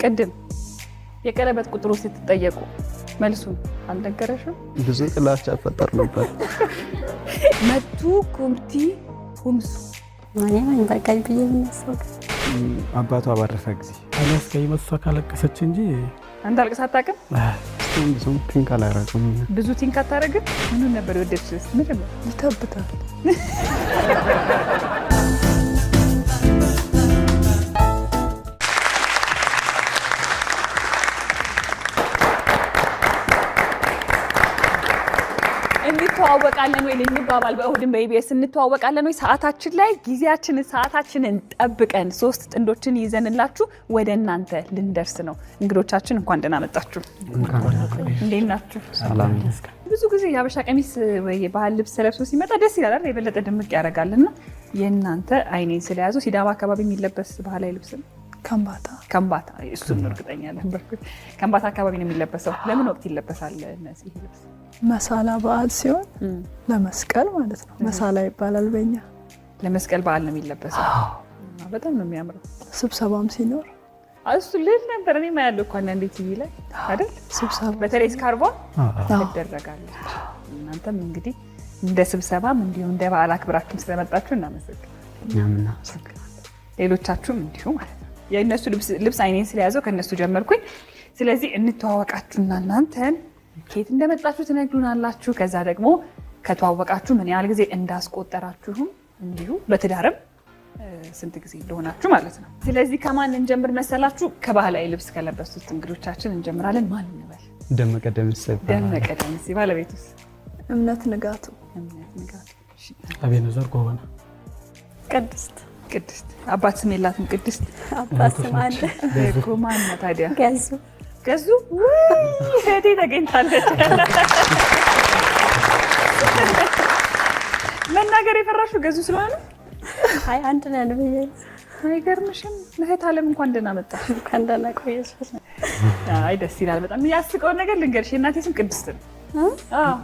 ቅድም የቀለበት ቁጥሩ ስትጠየቁ መልሱን አልነገረሽም? ብዙ ጥላቻ ፈጠር ነበር። መቱ ኩምቲ ሁምሱ ማን በቃይ ብዬ ነው አባቷ ባረፈ ጊዜ አላስቀይ መሷ ካለቀሰች እንጂ አንተ አልቅሳ አታውቅም? ብዙም ቲንክ አላረግም። ብዙ ቲንክ አታረግም? ምኑን ነበር የወደድሽስ? ምንድን ነው? ይተብታል። እንተዋወቃለን ወይ ልንባባል በእሁድን በኢቢኤስ እንተዋወቃለን ወይ ሰዓታችን ላይ ሰዓታችንን ጠብቀን 3 ጥንዶችን ይዘንላችሁ ወደ እናንተ ልንደርስ ነው። እንግዶቻችን እንኳን ደህና መጣችሁ። እንዴት ናችሁ? ሰላም። ብዙ ጊዜ የሀበሻ ቀሚስ ወይ የባህል ልብስ ለብሶ ሲመጣ ደስ ይላል አይደል? የበለጠ ድምቅ ያደርጋልና የእናንተ አይኔን ስለያዙ ሲዳማ አካባቢ የሚለበስ ባህላዊ ልብስ ነው። ከምባታ እሱን እርግጠኛ ነበርኩ። ከምባታ አካባቢ ነው የሚለበሰው። ለምን ወቅት ይለበሳል እነዚህ ልብስ? መሳላ በዓል ሲሆን ለመስቀል ማለት ነው። መሳላ ይባላል በእኛ። ለመስቀል በዓል ነው የሚለበሰው። በጣም ነው የሚያምረው። ስብሰባም ሲኖር እሱ ልል ነበር እኔ ማያለው እኮ አንዳንዴ ቲቪ ላይ አይደል? ስብሰባ በተለይ ስካርቧ ትደረጋለች። እናንተም እንግዲህ እንደ ስብሰባም እንዲሁም እንደ በዓል አክብራችሁ ስለመጣችሁ እናመሰግናለን። ሌሎቻችሁም እንዲሁ ማለት ነው። የእነሱ ልብስ አይኔን ስለያዘው ከእነሱ ጀመርኩኝ። ስለዚህ እንተዋወቃችሁና እናንተን ከየት እንደመጣችሁ ትነግሩናላችሁ። ከዛ ደግሞ ከተዋወቃችሁ ምን ያህል ጊዜ እንዳስቆጠራችሁም እንዲሁ በትዳርም ስንት ጊዜ እንደሆናችሁ ማለት ነው። ስለዚህ ከማን እንጀምር መሰላችሁ? ከባህላዊ ልብስ ከለበሱት እንግዶቻችን እንጀምራለን። ማን እንበል? ደመቀ ደምሴ። ደመቀ ደምሴ። ባለቤቱስ? እምነት ንጋቱ። አቤነዘር ጎበና። ቅድስት። አባት ስም የላትም ቅድስት? አባት ስም አለ እኮ። ማን ነው ታዲያ? ገዙ። እህቴ ተገኝታለች። መናገር የፈራሽው ገዙ ስለሆነ? አይ አንድ ነን ብዬ። አይገርምሽም? እህት አለም እንኳን ደህና መጣሽ። እንኳን ደህና ቆየሽ። አይ ደስ ይላል በጣም። ያስቀው ነገር ልንገርሽ፣ የእናቴ ስም ቅድስት ነው። አዎ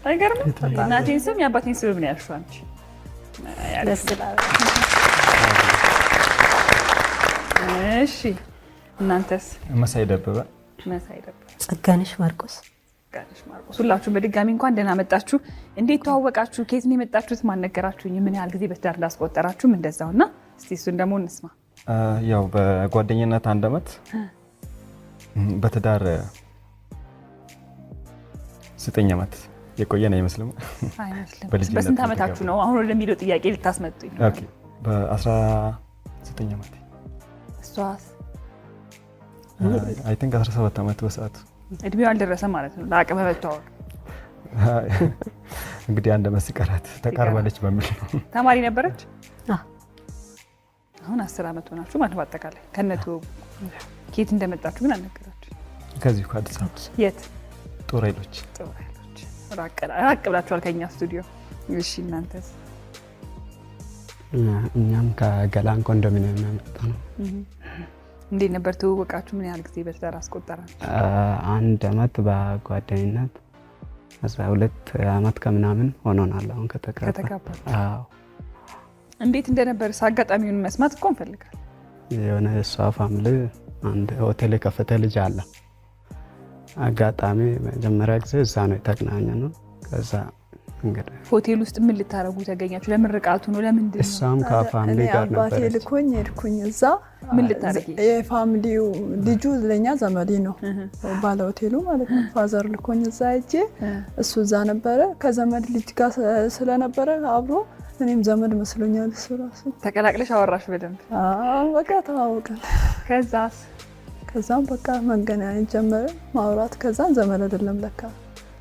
አይገርምም? የእናቴን ስም የአባቴን ስም ምን ያልሽው አንቺ? ደስ ይላል። እሺ እናንተስ? መሳይ ደበበ። ጸጋነሽ ማርቆስ። ሁላችሁም በድጋሚ እንኳን ደህና መጣችሁ። እንዴት ተዋወቃችሁ? ከየት ነው የመጣችሁት? ማን ነገራችሁኝ? ምን ያህል ጊዜ በትዳር እንዳስቆጠራችሁም እንደዛውና እስቲ እሱን ደግሞ እንስማ። ያው በጓደኝነት 1 ዓመት፣ በትዳር 9 ዓመት የቆየን አይመስልም? በስንት ዓመታችሁ ነው አሁን ወደሚለው ጥያቄ ልታስመጡኝ? ኦኬ በ19 ዓመት። እሷስ? አይ ቲንክ 17 ዓመት በሰዓቱ። እድሜው አልደረሰም ማለት ነው ለአቅመ መተዋወቅ። እንግዲህ 1 ዓመት ሲቀራት ተቃርባለች በሚል ነው። ተማሪ ነበረች? አሁን 10 ዓመት ሆናችሁ ማለት በአጠቃላይ ከነቱ። ከየት እንደመጣችሁ ግን አልነገራችሁ? ከዚሁ ከአዲስ አበባ። የት? ጦር ኃይሎች። ራቅ ብላችኋል ከኛ ስቱዲዮ። እሺ እናንተስ? እኛም ከገላን ኮንዶሚኒየም ነው የመጣነው። እንዴት ነበር ትውውቃችሁ? ምን ያህል ጊዜ በትዳር አስቆጠራችሁ? 1 ዓመት በጓደኝነት 12 ዓመት ከምናምን ሆኖናል አሁን ከተጋባን። አዎ። እንዴት እንደነበር አጋጣሚውን መስማት እኮ እንፈልጋለን። የሆነ እሷ ፋሚሊ አንድ ሆቴል የከፈተ ልጅ አለ። አጋጣሚ መጀመሪያ ጊዜ እዛ ነው የተገናኘነው። ከዛ እንግዲህ ሆቴል ውስጥ ምን ልታረጉ ተገኛችሁ? ለምርቃቱ ነው? ለምንድን ነው? እሷም ከፋሚሊ ጋር ነበር። አባቴ ልኮኝ ሄድኩኝ እዛ። ምን ልታረጊ? የፋሚሊው ልጁ ለኛ ዘመዴ ነው ባለ ሆቴሉ ማለት ነው። ፋዘር ልኮኝ እዛ ሄጄ እሱ እዛ ነበረ ከዘመድ ልጅ ጋር ስለነበረ አብሮ እኔም ዘመድ መስሎኛል። እሱ ራሱ ተቀላቅለሽ አወራሽ በደንብ? አዎ በቃ ተዋወቅን። ከዛም በቃ መገናኘት ጀመረ ማውራት። ከዛን ዘመድ አይደለም ለካ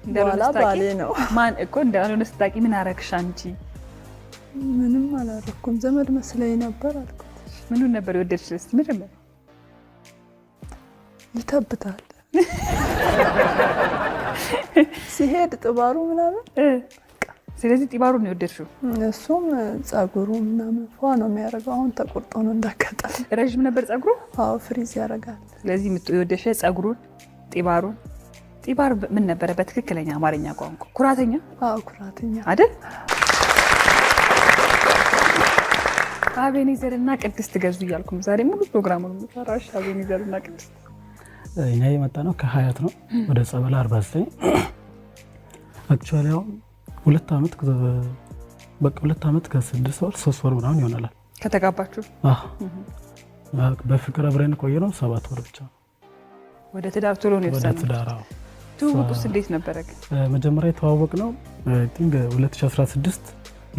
በኋላ ባሌ ነው። ማን እኮ እንዳልሆነ ስታቂ ምን አረግሽ አንቺ? ምንም አላረኩም ዘመድ መስለኝ ነበር አልኩት። ምኑን ነበር የወደድሽ? እስቲ መጀመሪያ ይተብታል ሲሄድ ጥባሩ ምናምን። ስለዚህ ጥባሩን ነው የወደድሽው? እሱም ጸጉሩ ምናምን ፏ ነው የሚያደርገው። አሁን ተቆርጦ ነው እንዳከጣ። ረጅም ነበር ጸጉሩ? አዎ ፍሪዝ ያደርጋል። ስለዚህ የወደድሽ ጸጉሩን፣ ጥባሩን። ጥባር ምን ነበረ በትክክለኛ አማርኛ ቋንቋ? ኩራተኛ? አዎ ኩራተኛ አይደል? አቤኔዘርና ቅድስት ገዙ እያልኩም ዛሬ ሙሉ ፕሮግራሙን የምሰራሽ አቤኔዘርና ቅድስት። እኛ የመጣ ነው ከሀያት ነው ወደ ጸበል 49 አክቹዋሊ አሁን 2 ዓመት በቃ 2 ዓመት ከ6 ወር 3 ወር ምናምን ይሆናል ከተጋባችሁ። በፍቅር አብረን ቆየ ነው 7 ወር ብቻ። ወደ ትዳር ቶሎ ነው ወደ ትዳር። ትውውቁስ እንዴት ነበረ? መጀመሪያ የተዋወቅ ነው ቲንግ 2016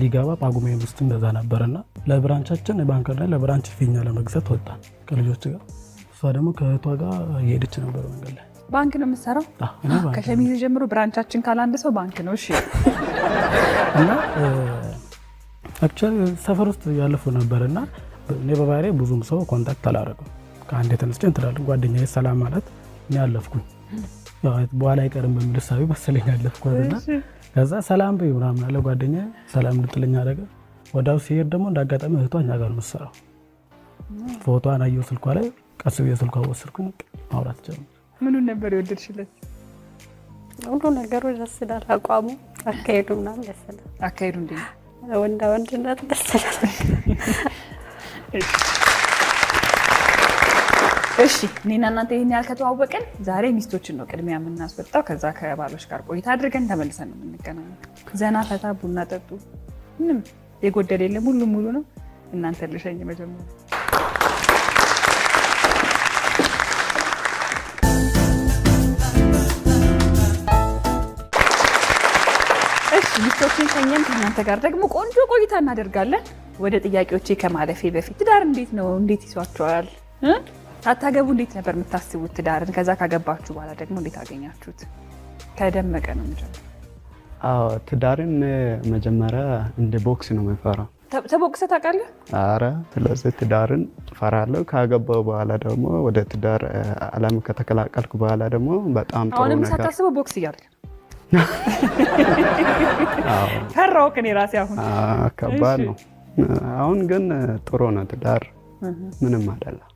ሊጋባ ጳጉሜ ውስጥ እንደዛ ነበርና ለብራንቻችን ባንክ ላይ ለብራንች ፊኛ ለመግዛት ወጣን ከልጆች ጋር። እሷ ደግሞ ከእህቷ ጋር እየሄደች ነበር መንገድ ላይ። ባንክ ነው የምትሰራው? ከሸሚዝ ጀምሮ ብራንቻችን ካለ አንድ ሰው ባንክ ነው። እሺ። እና አክቹዋሊ ሰፈር ውስጥ ያለፉ ነበርና እኔ በባህሪ ብዙም ሰው ኮንታክት አላደረገም። ከአንድ የተነስቼ እንትላለን ጓደኛዬ ሰላም ማለት እኔ አለፍኩኝ። ያው በኋላ አይቀርም በሚል ሳቢ መሰለኝ ያለፍኩና ከዛ ሰላም በይ ምናምን አለ ጓደኛዬ። ሰላም ልጥልኝ አደረገ። ወዳው ሲሄድ ደግሞ እንዳጋጣሚ እህቷ እኛ ጋር ነው የምትሰራው። ፎቶዋን አየሁ ስልኳ ላይ። ቀስ ብዬ ስልኳ ወሰድኩኝ ማውራት ጀመርኩ። ምኑን ነበር የወደድሽለት? ሁሉ ነገሩ ደስ ይላል። አቋሙ፣ አካሄዱ ምናምን ደስ ይላል። አካሄዱ እንዴት ነው? ወንድነት ደስ ይላል። እሺ እኔና እናንተ ይሄን ያህል ከተዋወቅን ዛሬ ሚስቶችን ነው ቅድሚያ የምናስወጣው። ከዛ ከባሎች ጋር ቆይታ አድርገን ተመልሰን ነው የምንገናኘው። ዘና ፈታ፣ ቡና ጠጡ። ምንም የጎደለ የለም፣ ሁሉም ሙሉ ነው። እናንተ ልሸኝ መጀመሪያ። እሺ ሚስቶችን ሸኘን። ከእናንተ ጋር ደግሞ ቆንጆ ቆይታ እናደርጋለን። ወደ ጥያቄዎቼ ከማለፌ በፊት ትዳር እንዴት ነው? እንዴት ይዟችኋል? አታገቡ እንዴት ነበር የምታስቡት ትዳርን? ከዛ ካገባችሁ በኋላ ደግሞ እንዴት አገኛችሁት? ከደመቀ ነው የምጀምረው። ትዳርን መጀመሪያ እንደ ቦክስ ነው የምፈራው። ተቦክሰህ ታውቃለህ? አረ ስለዚህ ትዳርን ፈራለሁ። ካገባው በኋላ ደግሞ ወደ ትዳር ዓለም ከተቀላቀልኩ በኋላ ደግሞ በጣም ጥሩ ነገር። አሁንም ሳታስበው ቦክስ እያልክ ነው? ፈራሁ እኔ ራሴ። አሁን ከባድ ነው። አሁን ግን ጥሩ ነው ትዳር፣ ምንም አይደለም።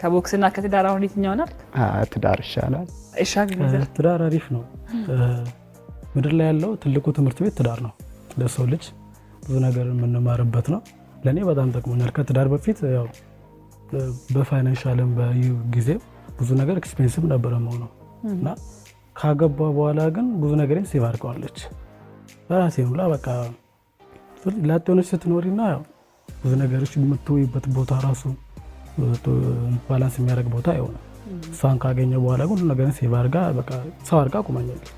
ከቦክስና ከትዳር አሁን የትኛው ነው? ትዳር ይሻላል። ትዳር አሪፍ ነው። ምድር ላይ ያለው ትልቁ ትምህርት ቤት ትዳር ነው። ለሰው ልጅ ብዙ ነገር የምንማርበት ነው። ለእኔ በጣም ጠቅሞኛል። ከትዳር በፊት ያው በፋይናንሻልም በጊዜ ብዙ ነገር ኤክስፔንሲቭ ነበረ መሆነው እና ካገባ በኋላ ግን ብዙ ነገርን ሴቭ አድርገዋለች። በራሴ ሁላ በቃ ላጤ ሆነች ስትኖሪና ያው ብዙ ነገሮች የምትውይበት ቦታ ራሱ ባላንስ የሚያደርግ ቦታ ይሆናል። እሷን ካገኘ በኋላ ሁሉ ነገር ሴቭ አድርጋ በቃ ሰው አድርጋ ቁማኛለች።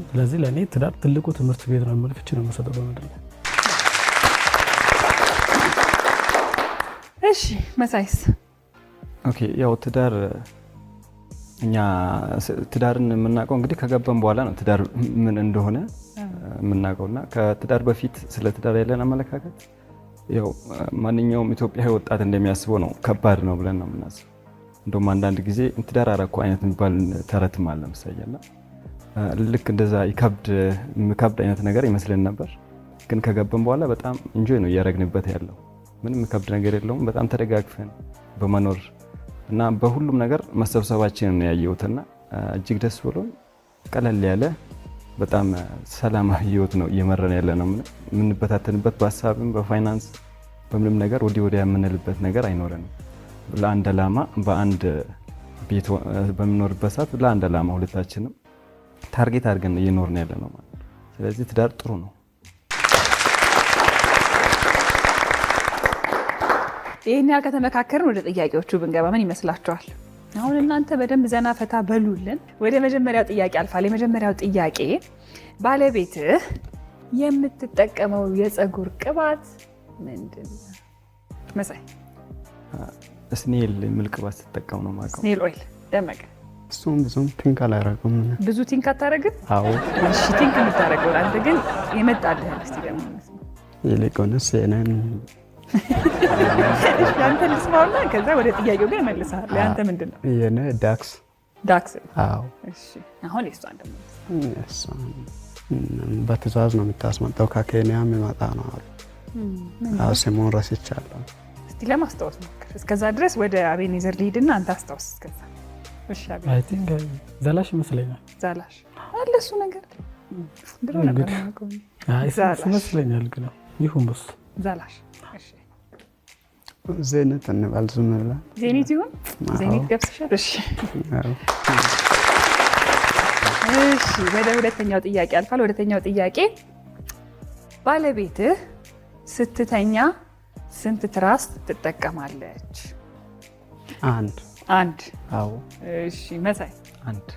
ስለዚህ ለእኔ ትዳር ትልቁ ትምህርት ቤት ነው የሚል ፍቺ ነው የምሰጠው በምድር ላይ። እሺ መሳይስ? ኦኬ ያው ትዳር እኛ ትዳርን የምናውቀው እንግዲህ ከገባን በኋላ ነው ትዳር ምን እንደሆነ የምናውቀውና ከትዳር በፊት ስለ ትዳር ያለን አመለካከት ያው ማንኛውም ኢትዮጵያዊ ወጣት እንደሚያስበው ነው፣ ከባድ ነው ብለን ነው የምናስበው። እንደውም አንዳንድ ጊዜ ትዳር አደረኩ አይነት የሚባል ተረትም አለ መሰለኝና ልክ እንደዛ የሚከብድ አይነት ነገር ይመስለን ነበር። ግን ከገባን በኋላ በጣም ኢንጆይ ነው እያደረግንበት ያለው። ምንም የሚከብድ ነገር የለውም። በጣም ተደጋግፈን በመኖር እና በሁሉም ነገር መሰብሰባችንን ነው ያየሁትና እጅግ ደስ ብሎን ቀለል ያለ በጣም ሰላማዊ ህይወት ነው እየመረን ያለ ነው። የምንበታተንበት በሀሳብም በፋይናንስ በምንም ነገር ወዲያ የምንልበት ነገር አይኖረንም። ለአንድ ዓላማ በአንድ ቤት በምንኖርበት ሰዓት ለአንድ ዓላማ ሁለታችንም ታርጌት አድርገን እየኖርን ያለ ነው ማለት ነው። ስለዚህ ትዳር ጥሩ ነው። ይሄን ያህል ከተመካከርን ወደ ጥያቄዎቹ ብንገባ ምን ይመስላችኋል? አሁን እናንተ በደንብ ዘና ፈታ በሉልን። ወደ መጀመሪያው ጥያቄ አልፋለሁ። የመጀመሪያው ጥያቄ ባለቤትህ የምትጠቀመው የፀጉር ቅባት ምንድን ነው? መሳይ? ስኔል የሚል ቅባት ስትጠቀም ነው የማውቀው። ስኔል ኦይል። ደመቀ? እሱም ብዙም ቲንክ አላደረግም። ብዙ ቲንክ አታደርግም? አዎ። እሺ ቲንክ የምታደርገው አንተ ግን የመጣልህ እስቲ ደግሞ ይልቁንስ የእኔን ያንተ ልስማውና ከዛ ወደ ጥያቄው ግን እመልስሃለሁ። ያንተ ምንድን ነው? የእኔ ዳክስ። ዳክስ? አዎ። እሺ አሁን የእሷን ደግሞ በትዕዛዝ ነው የምታስመጣው፣ ከኬንያ የሚመጣ ነው አሉ። ስሙን ረስቻለሁ። እስቲ ለማስታወስ ሞክር። እስከዛ ድረስ ወደ አቤኔዘር ልሂድና አንተ አስታውስ እስከዛ። እሺ አይ ቲንክ ዛላሽ ይመስለኛል። ዛላሽ አለ እሱ ነገር ድሮ ነበር። አይ ይመስለኛል ግን ይሁን በሱ ዛላሽ። እሺ ዜኒት እንበል ዝም ብለን። ዜኒት ይሁን ዜኒት ገብስሻል። እሺ እሺ፣ ወደ ሁለተኛው ጥያቄ አልፋል። ሁለተኛው ጥያቄ ባለቤትህ ስትተኛ ስንት ትራስ ትጠቀማለች? አንድ። አዎ። እሺ መሳይ? አንድ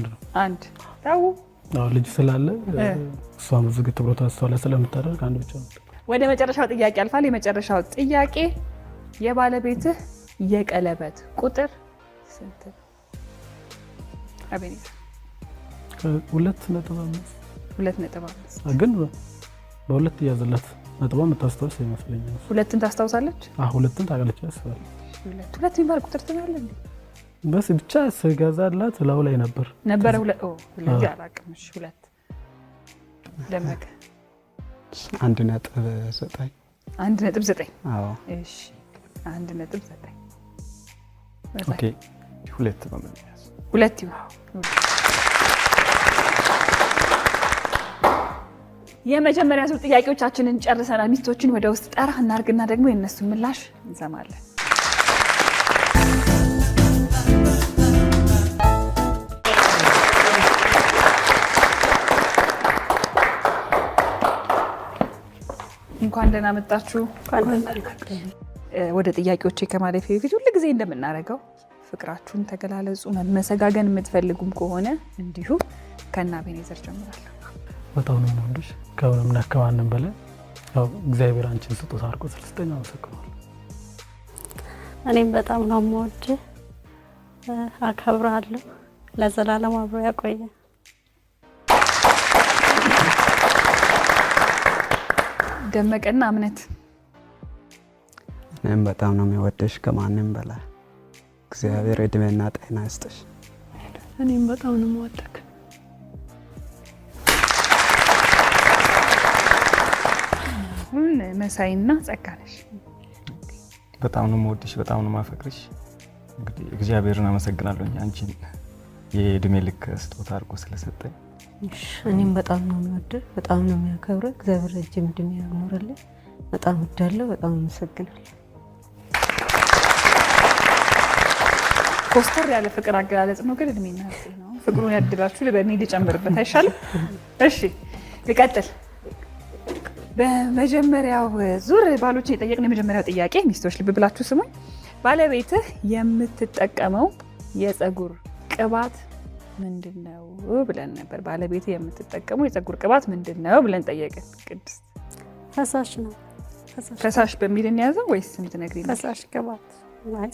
ነው። አንድ ታው ልጅ ስላለ እሷም ብዙ ጊዜ ትኩረት አስተዋላ ስለምታደርግ አንድ ብቻ ነው። ወደ መጨረሻው ጥያቄ አልፋል። የመጨረሻው ጥያቄ የባለቤትህ የቀለበት ቁጥር ስንት ነው? አቤኔዘር 2.5 ግን በሁለት እያዘላት ነጥቧ የምታስታውስ ይመስለኛል። ሁለትን ታስታውሳለች? ሁለትን ታውቃለች ያስባል። ሁለት የሚባል ቁጥር ትናለ እንዴ? በስ ብቻ ስገዛላት ላው ላይ ነበር ሁለት አላውቅም። እሺ ሁለት ደመቀ 1.9 1.9 አዎ። እሺ 1.9 ኦኬ። ሁለት በመያዝ ሁለት ይሁን። የመጀመሪያ ዙር ጥያቄዎቻችንን ጨርሰናል። ሚስቶችን ወደ ውስጥ ጠራ እናርግና ደግሞ የእነሱን ምላሽ እንሰማለን። እንኳን ደህና መጣችሁ። ወደ ጥያቄዎቼ ከማለፌ በፊት ሁልጊዜ እንደምናደርገው ፍቅራችሁን ተገላለጹ። መሰጋገን የምትፈልጉም ከሆነ እንዲሁ ከእነ አቤኔዘር ጀምራለሁ። በጣም ነው የምወድሽ ከምንም ከማንም በላይ ያው እግዚአብሔር አንቺን ስጦታ አድርጎ ስለሰጠኝ አመሰግናለሁ። እኔም በጣም ነው የምወድህ፣ አከብራለሁ። ለዘላለም አብሮ ያቆየ። ደመቀና እምነት? እኔም በጣም ነው የሚወድሽ ከማንም በላይ እግዚአብሔር እድሜና ጤና ይስጥሽ። እኔም በጣም ነው የምወደክ። መሳይና ጸጋነሽ? በጣም ነው የምወድሽ፣ በጣም ነው የማፈቅርሽ። እንግዲህ እግዚአብሔርን አመሰግናለሁ አንቺን የእድሜ ልክ ስጦታ አድርጎ ስለሰጠኝ። እኔም በጣም ነው የሚወደው፣ በጣም ነው የሚያከብረው። እግዚአብሔር ረጅም እድሜ ያኖርልኝ። በጣም ወዳለሁ፣ በጣም አመሰግናለሁ። ኮስተር ያለ ፍቅር አገላለጽ ነው፣ ግን እድሜና ነው። ፍቅሩን ያድላችሁ። በእኔ ልጨምርበት አይሻልም? እሺ ልቀጥል። በመጀመሪያው ዙር ባሎችን የጠየቅነው የመጀመሪያው ጥያቄ ሚስቶች ልብ ብላችሁ ስሙኝ። ባለቤትህ የምትጠቀመው የፀጉር ቅባት ምንድን ነው ብለን ነበር። ባለቤትህ የምትጠቀመው የፀጉር ቅባት ምንድን ነው ብለን ጠየቅን። ቅድስት? ፈሳሽ ነው። ፈሳሽ በሚል እንያዘው ወይስ የምትነግሪኝ? ፈሳሽ ቅባት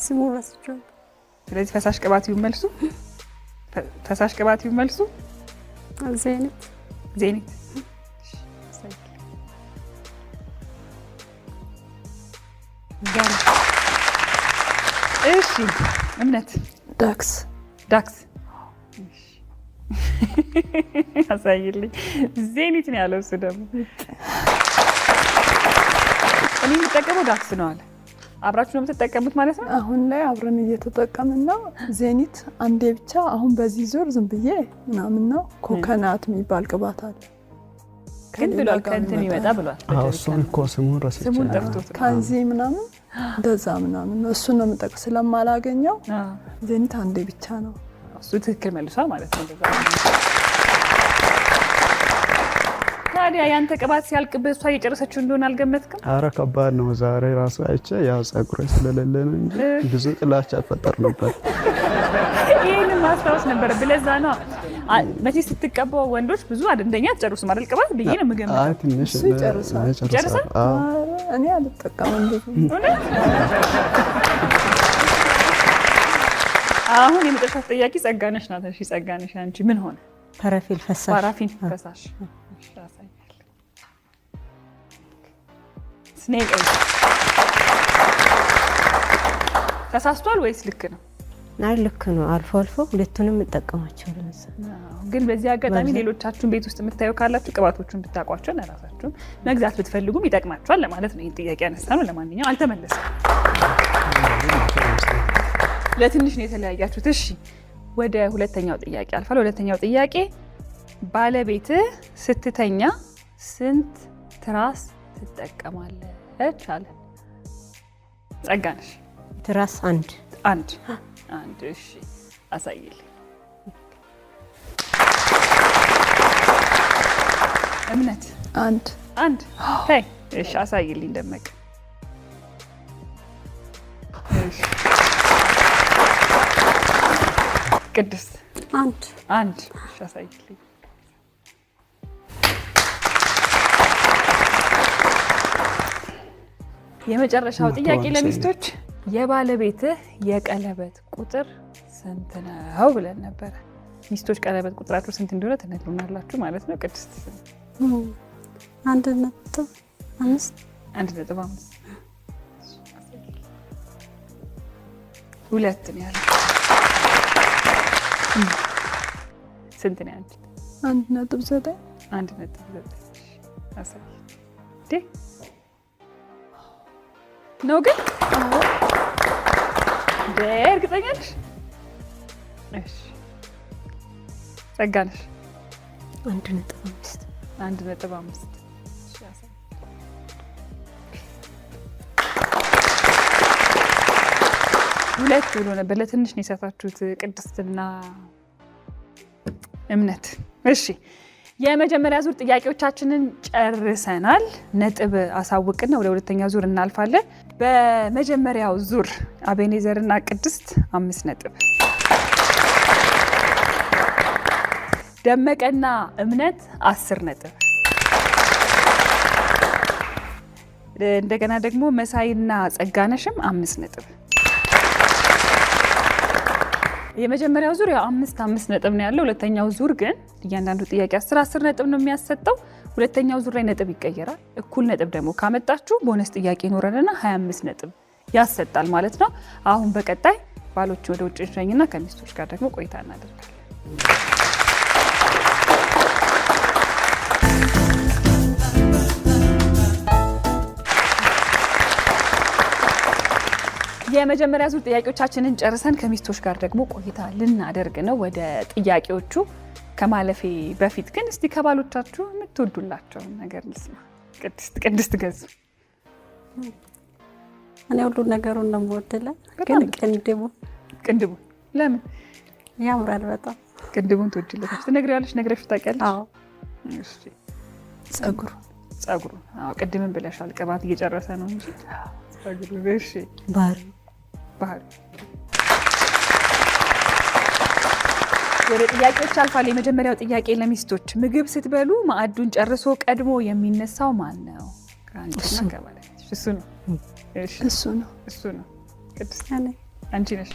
ስሙ ረስቼው። ስለዚህ ፈሳሽ ቅባት ይሁን መልሱ። ፈሳሽ ቅባት ይሁን መልሱ። ዜኒት እሺ እምነት? ዳክስ አሳይልኝ። ዜኒት ነው ያለው እሱ ደግሞ። እኔ የምጠቀመው ዳክስ ነው አለ። አብራችሁ ነው የምትጠቀሙት ማለት ነው? አሁን ላይ አብረን እየተጠቀምን ነው። ዜኒት አንዴ ብቻ አሁን በዚህ ዙር ዝም ብዬ ምናምን ነው። ኮኮናት የሚባል ቅባት አለ ግን ብሏል፣ ከእንትን ይመጣ ብሏል። እሱን እኮ ስሙን ረስቼ ስሙን ጠፍቶት ከዚህ ምናምን እንደዛ ምናምን ነው። እሱን ነው የምጠቅ ስለማላገኘው ዜኒት አንዴ ብቻ ነው። እሱ ትክክል መልሷል ማለት ነው። ታዲያ ያንተ ቅባት ሲያልቅብህ እሷ እየጨረሰችው እንደሆነ አልገመትክም? አረ ከባድ ነው። ዛሬ ራሱ አይቼ ያው ፀጉሬ ስለሌለ ነው እንጂ ብዙ ጥላቻ ፈጠር ነበር። ይህንን ማስታወስ ነበር ብለዛ ነው። መቼ ስትቀባው ወንዶች ብዙ እንደኛ አትጨርሱም አይደል? ቅባት ብዬ ነው የምገምተው። አይ ትንሽ ይጨርሳል። እኔ አልጠቀምም ብዙ። አሁን የመጨረሻ ጥያቄ ጸጋነሽ ናት። እሺ ጸጋነሽ አንቺ ምን ሆነ? ፓራፊን ፈሳሽ። ፓራፊን ፈሳሽ ስኔል ኦይል ተሳስቷል ወይስ ልክ ነው? አይ ልክ ነው። አልፎ አልፎ ሁለቱንም እጠቀማቸዋለሁ። ግን በዚህ አጋጣሚ ሌሎቻችሁን ቤት ውስጥ የምታዩ ካላችሁ ቅባቶቹን ብታውቋቸው እና ራሳችሁን መግዛት ብትፈልጉም ይጠቅማችኋል ለማለት ነው። ይህን ጥያቄ ያነሳ ነው። ለማንኛውም አልተመለሰም። ለትንሽ ነው የተለያያችሁት። እሺ ወደ ሁለተኛው ጥያቄ አልፋል። ሁለተኛው ጥያቄ ባለቤትህ ስትተኛ ስንት ትራስ ትጠቀማለች አለ። ጸጋነሽ ትራስ አንድ አንድ አንድ። እሺ አሳይልኝ። እምነት አንድ አንድ። ታይ እሺ አሳይልኝ ደመቀ። እሺ ቅድስት አንድ አንድ። እሺ አሳይልኝ። የመጨረሻው ጥያቄ ለሚስቶች የባለቤትህ የቀለበት ቁጥር ስንት ነው ብለን ነበረ። ሚስቶች ቀለበት ቁጥራቸው ስንት እንደሆነ ትነግሩናላችሁ ማለት ነው። ቅድስት 1.5 1.5 ሁለት ነው ያለው። ስንት ነው ያለው? 1.9 1.9 አሳይ ነው ግን እርግጠኛ ነሽ? እሺ ጸጋነሽ 1.5 1.5 ሁለት ብሎ ነበር። ለትንሽ ነው የሳታችሁት ቅድስትና እምነት። እሺ የመጀመሪያ ዙር ጥያቄዎቻችንን ጨርሰናል። ነጥብ አሳውቅና ወደ ሁለተኛ ዙር እናልፋለን። በመጀመሪያው ዙር አቤኔዘርና ቅድስት 5 ነጥብ፣ ደመቀና እምነት 10 ነጥብ፣ እንደገና ደግሞ መሳይና ጸጋነሽም 5 ነጥብ። የመጀመሪያው ዙር ያው 5 ነጥብ ነው ያለው። ሁለተኛው ዙር ግን እያንዳንዱ ጥያቄ 10 ነጥብ ነው የሚያሰጠው። ሁለተኛው ዙር ላይ ነጥብ ይቀየራል። እኩል ነጥብ ደግሞ ካመጣችሁ ቦነስ ጥያቄ ይኖረንና 25 ነጥብ ያሰጣል ማለት ነው። አሁን በቀጣይ ባሎች ወደ ውጭ እንሸኝና ከሚስቶች ጋር ደግሞ ቆይታ እናደርጋለን። የመጀመሪያ ዙር ጥያቄዎቻችንን ጨርሰን ከሚስቶች ጋር ደግሞ ቆይታ ልናደርግ ነው። ወደ ጥያቄዎቹ ከማለፌ በፊት ግን እስቲ ከባሎቻችሁ የምትወዱላቸው ነገር ልስማ። ቅድስት ገዙ። እኔ ሁሉ ነገሩን ነው የምወድለው፣ ግን ቅንድቡ ለምን ያምራል በጣም። ቅንድቡን ትወድለታለች? ትነግሪዋለሽ? ነግረሽ ታውቂያለሽ? አዎ። እሺ ጸጉሩ። አዎ ቅድምን ብለሻል። ቅባት እየጨረሰ ነው እንጂ ጸጉሩ። እሺ ባህሪ ወደ ጥያቄዎች አልፋለሁ። የመጀመሪያው ጥያቄ ለሚስቶች፣ ምግብ ስትበሉ ማዕዱን ጨርሶ ቀድሞ የሚነሳው ማን ነው? እሱ ነው። ቅድስት አንቺ ነሽ።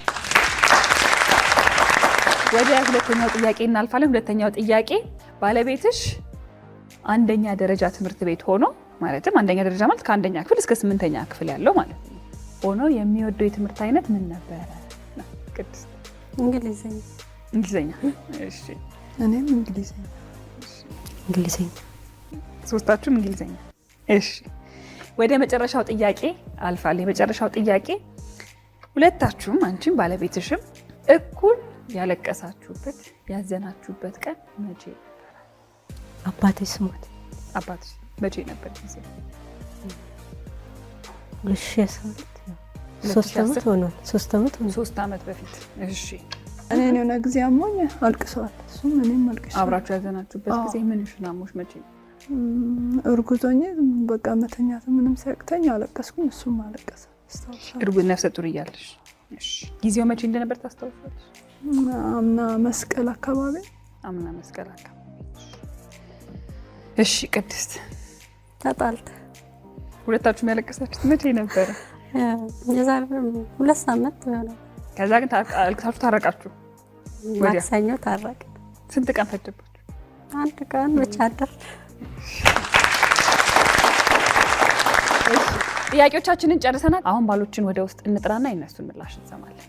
ወደ ሁለተኛው ጥያቄ እናልፋለን። ሁለተኛው ጥያቄ ባለቤትሽ አንደኛ ደረጃ ትምህርት ቤት ሆኖ ማለትም አንደኛ ደረጃ ማለት ከአንደኛ ክፍል እስከ 8ኛ ክፍል ያለው ማለት ነው ሆኖ የሚወደው የትምህርት አይነት ምን ነበረ? ቅድስት እንግሊዘኛ። እሺ እኔም እንግሊዘኛ። ሶስታችሁም እንግሊዘኛ። እሺ ወደ መጨረሻው ጥያቄ አልፋለሁ። የመጨረሻው ጥያቄ ሁለታችሁም አንቺም ባለቤትሽም እኩል ያለቀሳችሁበት ያዘናችሁበት ቀን መቼ ነበር? አባቴ ስሞት። አባትሽ መቼ ነበር ጊዜ? 3 ዓመት በፊት። እሺ እኔ የሆነ ጊዜ አሞኝ አልቅሰዋል። እሱም እኔም አልቅሰዋል። አብራችሁ ያዘናችሁበት ጊዜ ምን ሽናሞሽ መቼ? እርጉዞኝ በቃ መተኛት ምንም ሲያቅተኝ አለቀስኩኝ። እሱም አለቀሰ። እርጉዝ ነፍሰ ጡር እያለሽ? እሺ ጊዜው መቼ እንደነበር ታስታውሻለሽ? አምና መስቀል አካባቢ። እሺ ቅድስት ተጣልተ ሁለታችሁም ያለቀሳችሁት መቼ ነበረ? የዛሬ 2 ሳምንት ይሆናል። ከዛ ግን አልቅሳችሁ ታረቃችሁ? ማክሰኞ ታረቅ። ስንት ቀን ፈጀባችሁ? 1 ቀን ብቻ አደር። ጥያቄዎቻችንን ጨርሰናል። አሁን ባሎችን ወደ ውስጥ እንጥራና የነሱን ምላሽ እንሰማለን።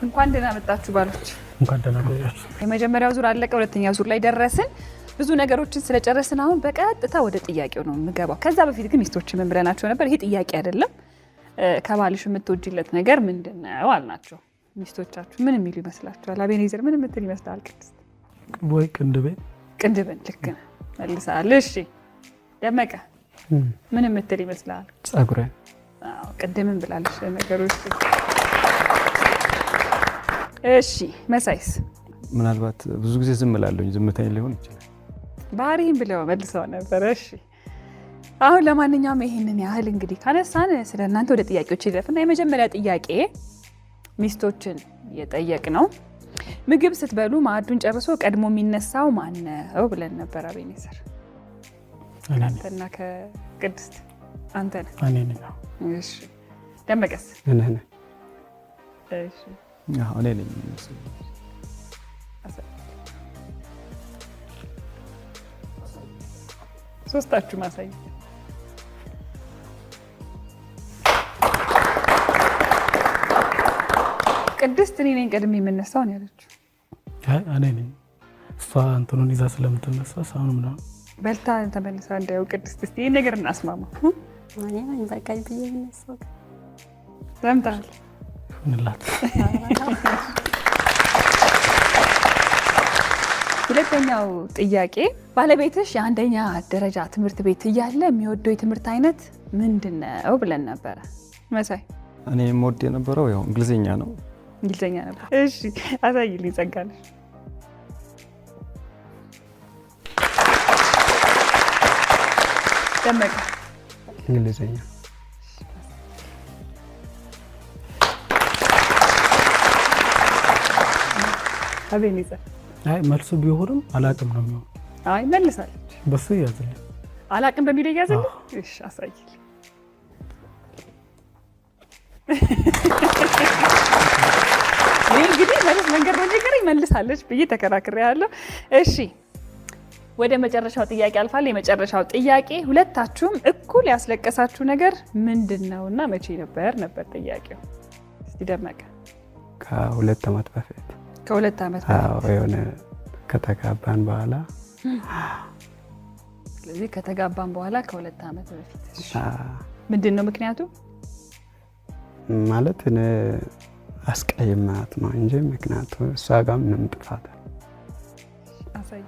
እንኳን ደህና መጣችሁ ባሎች። እንኳን ደህና ቆያችሁ። የመጀመሪያው ዙር አለቀ፣ ሁለተኛው ዙር ላይ ደረስን። ብዙ ነገሮችን ስለጨረስን አሁን በቀጥታ ወደ ጥያቄው ነው የምገባው። ከዛ በፊት ግን ሚስቶች ምን ብለናቸው ነበር? ይሄ ጥያቄ አይደለም፣ ከባልሽ የምትወጂለት ነገር ምንድን ነው አልናቸው። ሚስቶቻችሁ ምን የሚሉ ይመስላችኋል? አቤኔዘር ምን የምትል ይመስላል? ቅድስት ወይ ቅንድቤ ቅንድብን ልክ ነህ መልሰሃል። እሺ ደመቀ ምን የምትል ይመስላል? ጸጉሬ ቅድምን ብላለች ለነገሮች። እሺ መሳይስ? ምናልባት ብዙ ጊዜ ዝም እላለሁኝ፣ ዝምታኝ ሊሆን ይችላል። ባህሪህን ብለው መልሰው ነበር። እሺ አሁን ለማንኛውም ይሄንን ያህል እንግዲህ ካነሳን ስለ እናንተ ወደ ጥያቄዎች ይለፍና የመጀመሪያ ጥያቄ ሚስቶችን የጠየቅ ነው። ምግብ ስትበሉ ማዕዱን ጨርሶ ቀድሞ የሚነሳው ማን ነው ብለን ነበር። አቤኔዘር አንተና ከቅድስት አንተ ነህ። እኔ ነኝ። እሺ ደመቀስ? እኔ ነኝ። እሺ እኔ ነኝ። ሶስታችሁ ማሳይ። ቅድስት እኔ ነኝ ቀድሜ የምነሳው ነው ያለችው። እኔ ነኝ። እሷ እንትኑን ይዛ ስለምትነሳ ሳሁን ምናምን በልታ ተመልሳ እንዳየው። ቅድስት እስኪ ይህን ነገር እናስማማ። እኔ ነኝ በቃ ብዬ የምነሳው። ሰምተሃል? ይሁንላት። ሁለተኛው ጥያቄ ባለቤትሽ የአንደኛ ደረጃ ትምህርት ቤት እያለ የሚወደው የትምህርት አይነት ምንድን ነው ብለን ነበረ። መሳይ? እኔ የምወድ የነበረው ያው እንግሊዝኛ ነው። እንግሊዝኛ ነበር። እሺ አሳይልኝ ጸጋለሽ። ደመቀ? እንግሊዝኛ። አቤኔዘር? አይ መልሱ ቢሆንም አላቅም ነው የሚሆነው። አይ መልሳለች። በሱ ያዝልኝ። አላቅም በሚለው ያዝልኝ። እሺ አሳይልኝ። እንግዲህ ማለት መንገድ ነው መልሳለች ብዬ ተከራክሬያለሁ። እሺ ወደ መጨረሻው ጥያቄ አልፋለሁ። የመጨረሻው ጥያቄ ሁለታችሁም እኩል ያስለቀሳችሁ ነገር ምንድነውና መቼ ነበር ጥያቄው። እስቲ ደመቀ? ከ2 ዓመት በፊት። ከ2 ዓመት በፊት የሆነ ከተጋባን በኋላ። ስለዚህ ከተጋባን በኋላ ከ2 ዓመት በፊት። ምንድነው ምክንያቱ? ማለት እኔ አስቀይማት ነው እንጂ ምክንያቱ እሷ ጋር ምንም ጥፋት አሳይ።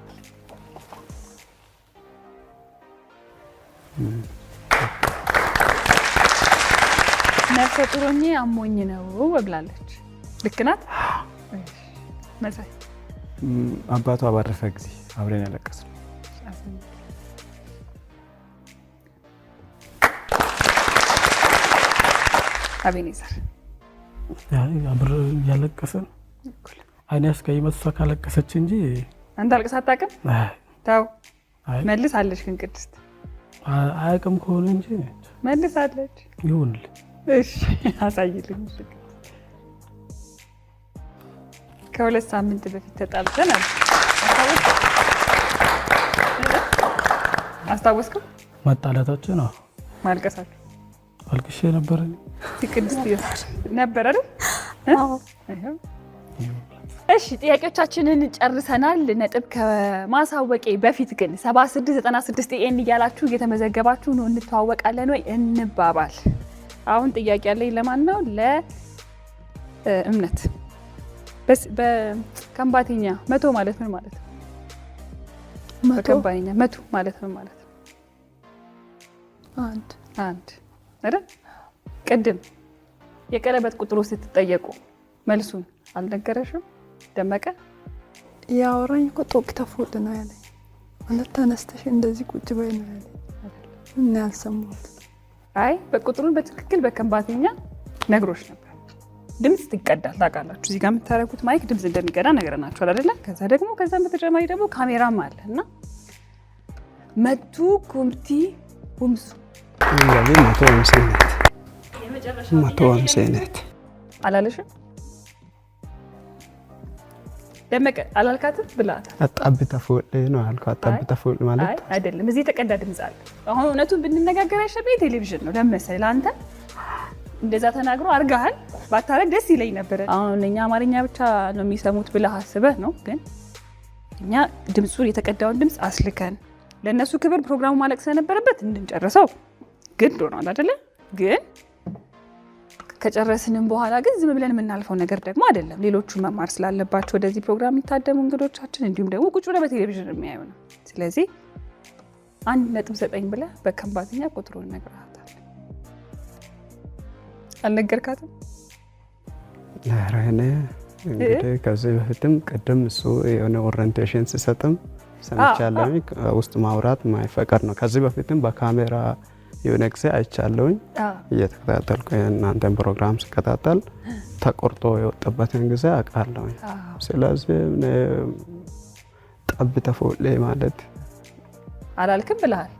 ነፍሰ ጡር ሆኜ አሞኝ ነው ብላለች። ልክ ናት? መሳይ? አባቷ ባረፈ ጊዜ አብረን ያለቀስነው። አቤኔዘር? አብረ ያለቀሰን አይኔ አስቀይመት እሷ ካለቀሰች እንጂ አንተ አልቅሳ አታውቅም? ተው መልስ አለች። ግን ቅድስት አያውቅም ከሆነ እንጂ መልስ አለች። ይሁንልኝ። እሺ አሳይልኝ። ከ2 ሳምንት በፊት ተጣልተን አለ። አስታወስከው? መጣላታችን ነው። ማልቀሳችሁ? አልቅሼ ነበር። ቅድስት ነበር አይደል? እሺ ጥያቄዎቻችንን ጨርሰናል። ነጥብ ከማሳወቄ በፊት ግን 7696 ኤን እያላችሁ እየተመዘገባችሁ ነው። እንተዋወቃለን ወይ እንባባል። አሁን ጥያቄ ያለኝ ለማን ነው? ለእምነት። በከምባቴኛ 100 ማለት ምን ማለት ነው? በከምባቴኛ 100 ማለት ምን ማለት ነው? አንድ አይደል? ቅድም የቀለበት ቁጥሩ ስትጠየቁ መልሱን አልነገረሽም ደመቀ? ያወራኝ እኮ ጦቅ ተፎድ ነው ያለኝ። ማለት ተነስተሽ እንደዚህ ቁጭ በይ ነው ያለኝ። እና ያልሰማሁት አይ በቁጥሩን በትክክል በከምባቴኛ ነግሮሽ ነበር። ድምጽ ይቀዳል ታውቃላችሁ። እዚህ ጋር የምታረጉት ማይክ ድምጽ እንደሚቀዳ ነገርናችኋል አይደለ? ከዛ በተጨማሪ ደግሞ ካሜራም አለ እና መቱ ኩምቲ ሁምሱ እንደዚህ 150 ነት አላለሽም? ደመቀ አላልካትም ብላታል። አጣብ ተፎል ነው አልኳት። አጣብ ተፎል ማለት አይደለም። እዚህ የተቀዳ ድምጽ አለ። አሁን እውነቱን ብንነጋገር አይሻልም? ቴሌቪዥን ነው ለምሳሌ አንተ እንደዛ ተናግሮ አርጋሃል ባታረግ ደስ ይለኝ ነበር። አሁን እኛ አማርኛ ብቻ ነው የሚሰሙት ብለህ አስበህ ነው። ግን እኛ ድምጹን የተቀዳውን ድምጽ አስልከን ለነሱ ክብር ፕሮግራሙ ማለቅ ስለነበረበት እንድንጨርሰው ግድ ሆኗል አይደለ? ግን ከጨረስንም በኋላ ግን ዝም ብለን የምናልፈው ነገር ደግሞ አይደለም። ሌሎቹ መማር ስላለባቸው ወደዚህ ፕሮግራም የሚታደሙ እንግዶቻችን እንዲሁም ደግሞ ቁጭ ብለው በቴሌቪዥን የሚያዩ ነው። ስለዚህ 1.9 ብለህ በከንባተኛ ቁጥሩን ነግረሃታል። አልነገርካትም? ኧረ እኔ እንግዲህ ከዚህ በፊትም ቅድም እሱ የሆነ ኦሪንቴሽን ሲሰጥም ሰምቻለሁ። ውስጥ ማውራት ማይፈቀድ ነው። ከዚህ በፊትም በካሜራ የሆነ ጊዜ አይቻለሁኝ እየተከታተልኩ የእናንተን ፕሮግራም ስከታተል ተቆርጦ የወጣበትን ጊዜ አውቃለሁኝ። ስለዚህ ጠብ ተፎሌ ማለት አላልክም ብለሃል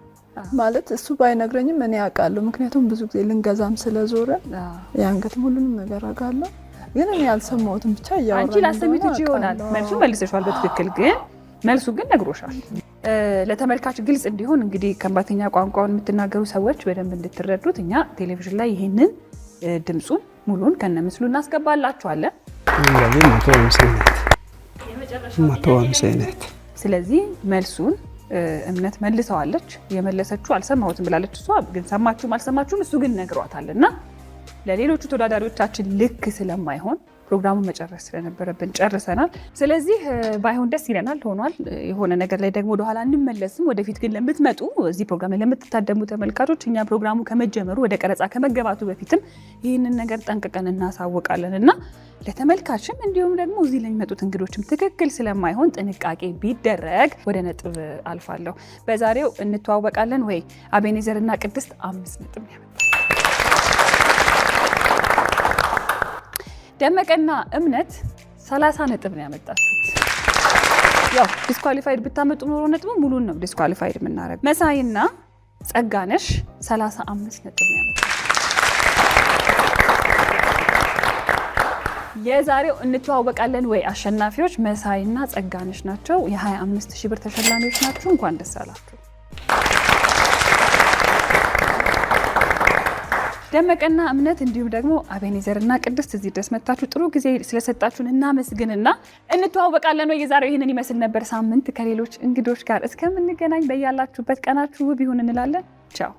ማለት እሱ ባይነግረኝም እኔ አውቃለሁ። ምክንያቱም ብዙ ጊዜ ልንገዛም ስለዞረ የአንገትም ሁሉንም ነገር አውቃለሁ። ግን እኔ ያልሰማሁትን ብቻ እያወራን አንቺ ላሰሚቱ ይሆናል። መልሱ መልሰሻል በትክክል ግን መልሱ ግን ነግሮሻል። ለተመልካች ግልጽ እንዲሆን እንግዲህ ከንባተኛ ቋንቋውን የምትናገሩ ሰዎች በደንብ እንድትረዱት እኛ ቴሌቪዥን ላይ ይሄንን ድምጹን ሙሉን ከነ ምስሉ እናስገባላችኋለን። እንግዲህ 150 ነት። ስለዚህ መልሱን እምነት መልሰዋለች። የመለሰችው አልሰማሁትም ብላለች። እሷ ግን ሰማችሁም አልሰማችሁም እሱ ግን ነግሯታልና ለሌሎቹ ተወዳዳሪዎቻችን ልክ ስለማይሆን ፕሮግራሙን መጨረስ ስለነበረብን ጨርሰናል። ስለዚህ ባይሆን ደስ ይለናል። ሆኗል። የሆነ ነገር ላይ ደግሞ ወደኋላ እንመለስም። ወደፊት ግን ለምትመጡ እዚህ ፕሮግራም ላይ ለምትታደሙ ተመልካቾች እኛ ፕሮግራሙ ከመጀመሩ ወደ ቀረጻ ከመገባቱ በፊትም ይህንን ነገር ጠንቅቀን እናሳውቃለን እና ለተመልካችም እንዲሁም ደግሞ እዚህ ለሚመጡት እንግዶችም ትክክል ስለማይሆን ጥንቃቄ ቢደረግ ወደ ነጥብ አልፋለሁ። በዛሬው እንተዋወቃለን ወይ አቤኔዘር እና ቅድስት 5 ነጥብ ያመጣል። ደመቀና እምነት 30 ነጥብ ነው ያመጣችሁት። ያው ዲስኳሊፋይድ ብታመጡ ኖሮ ነጥቡ ሙሉን ነው ዲስኳሊፋይድ የምናደርገው። መሳይና ጸጋነሽ 35 ነጥብ ነው ያመጣችሁት። የዛሬው እንተዋወቃለን ወይ አሸናፊዎች መሳይና ጸጋነሽ ናቸው። የ25,000 ብር ተሸላሚዎች ናቸው። እንኳን ደስ አላችሁ። ደመቀና እምነት እንዲሁም ደግሞ አቤኔዘርና ቅድስት እዚህ ድረስ መጣችሁ ጥሩ ጊዜ ስለሰጣችሁን እናመስግንና እንተዋወቃለን ወይ የዛሬው ይሄንን ይመስል ነበር። ሳምንት ከሌሎች እንግዶች ጋር እስከምንገናኝ በያላችሁበት ቀናችሁ ውብ ይሁን እንላለን። ቻው።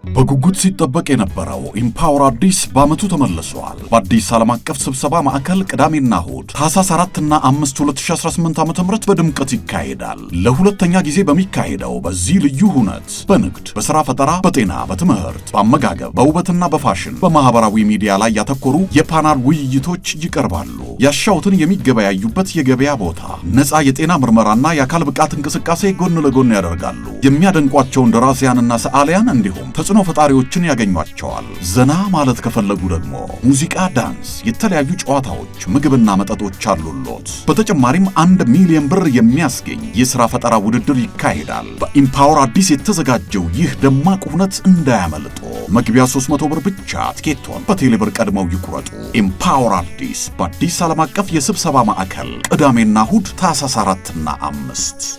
በጉጉት ሲጠበቅ የነበረው ኢምፓወር አዲስ በዓመቱ ተመልሷል። በአዲስ ዓለም አቀፍ ስብሰባ ማዕከል ቅዳሜና እሁድ ታህሳስ 4 እና 5 2018 ዓ.ም በድምቀት ይካሄዳል። ለሁለተኛ ጊዜ በሚካሄደው በዚህ ልዩ ሁነት በንግድ፣ በሥራ ፈጠራ፣ በጤና፣ በትምህርት፣ በአመጋገብ፣ በውበትና በፋሽን፣ በማህበራዊ ሚዲያ ላይ ያተኮሩ የፓናል ውይይቶች ይቀርባሉ። ያሻውትን የሚገበያዩበት የገበያ ቦታ፣ ነፃ የጤና ምርመራና የአካል ብቃት እንቅስቃሴ ጎን ለጎን ያደርጋሉ። የሚያደንቋቸውን ደራሲያንና ሰዓሊያን እንዲሁም ተጽዕኖ ፈጣሪዎችን ያገኟቸዋል። ዘና ማለት ከፈለጉ ደግሞ ሙዚቃ፣ ዳንስ፣ የተለያዩ ጨዋታዎች፣ ምግብና መጠጦች አሉሎት። በተጨማሪም 1 ሚሊዮን ብር የሚያስገኝ የሥራ ፈጠራ ውድድር ይካሄዳል። በኢምፓወር አዲስ የተዘጋጀው ይህ ደማቅ ሁነት እንዳያመልጦ። መግቢያ 300 ብር ብቻ። ትኬቶን በቴሌብር ቀድመው ይቁረጡ። ኢምፓወር አዲስ በአዲስ ዓለም አቀፍ የስብሰባ ማዕከል ቅዳሜና እሁድ ታህሳስ 4 እና 5